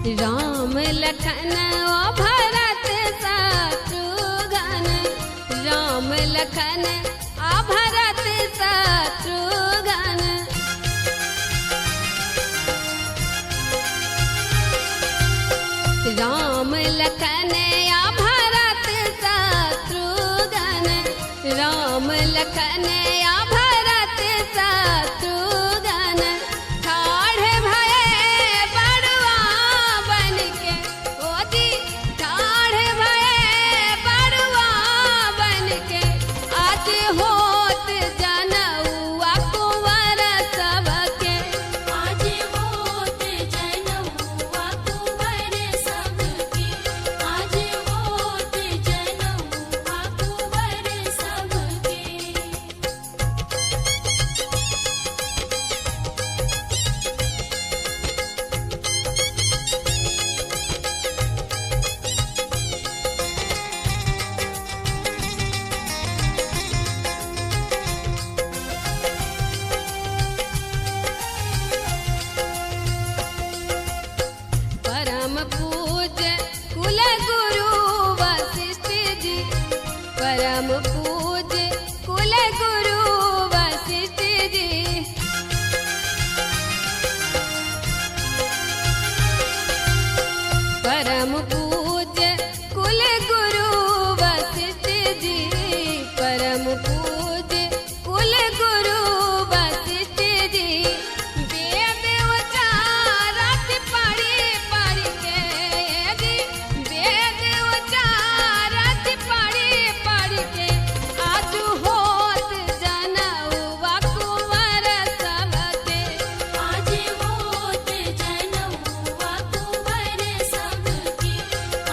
राम लखन ओ भरत शत्रुघ्न, राम लखन आ भरत शत्रुघ्न। राम लखन आ भरत शत्रुघ्न, राम लखन आ भरत शत्रुघ्न। ठाढ़ भये बड़ुआ बनके, ओ जी ठाढ़ भये बड़ुआ बनके, आज होत जनउआ कुंवर सबके, आज होत जनउआ कुंवर सबके, आज होत जनउआ कुंवर सबके। परम पूज्य कुल गुरु वशिष्ठ जी, परम पूज्य कुल गुरु वशिष्ठ जी। परम पूज्य कुल गुरु वशिष्ठ जी, परम पूज्य कुल गुरु वशिष्ठ जी। वेद उचारत पढ़ी पढ़ के जी, वेद उचारत पढ़ी पढ़ के, आज होत जनउआ कुंवर सबके, आज होत जनउआ कुंवर सबके,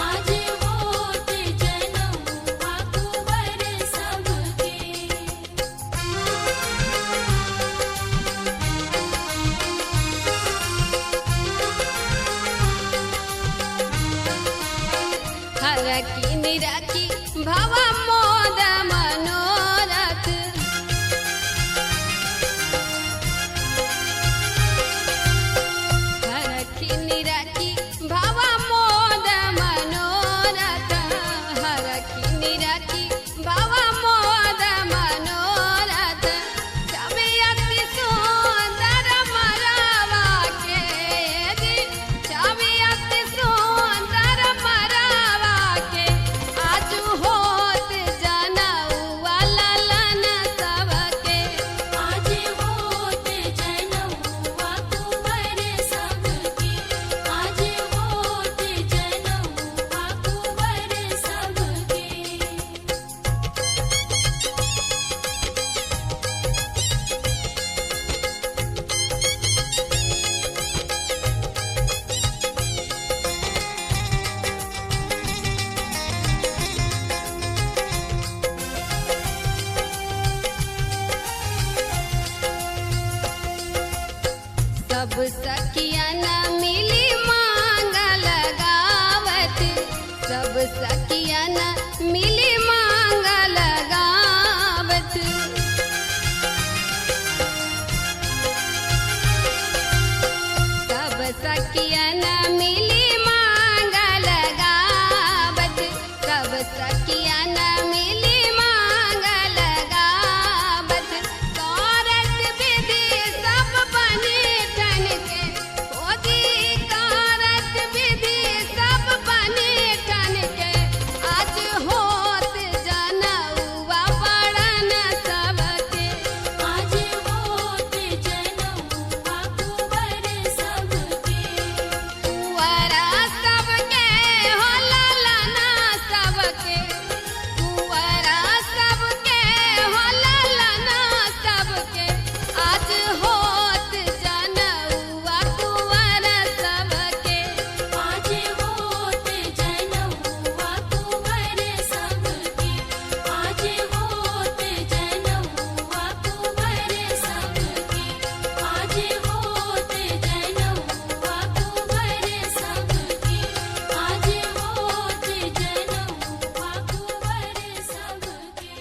आज होत जनउआ कुंवर सबके। हरकी निरखी भव मोद मनोरथ, हरकी निरखी भव मोद मनोरथ, हरकी निरखी भव मोद मनोरथ। सब अति सुंदर मरवा के जी, सब अति सुंदर मरवा के, आज होत जनउआ ललन सबके, आज होत जनउआ कुंवर सबके, आज होत जनउआ कुंवर सबके। सब सखियन मिली मांगल गावत, सब सखियन मिली मांगल गावत। सब सखियन मिली मांगल गावत, सब सखियन मिली मांगल गावत। कारत विधि सब बनी ठन के, ओ जी कारत विधि सब बनी ठन के, आज होत जनउआ बड़न सबके, आज होत जनउआ कुंवर सबके। कुंवरा सबके हो ललना सबके, कुंवरा सबके हो ललना सबके, आज होत जनउआ कुंवर सबके, आज होत जनउआ कुंवर सबके, आज होत जनउआ कुंवर सबके, आज होत जनउआ कुंवर सबके, आज होत जनउआ कुंवर सबके।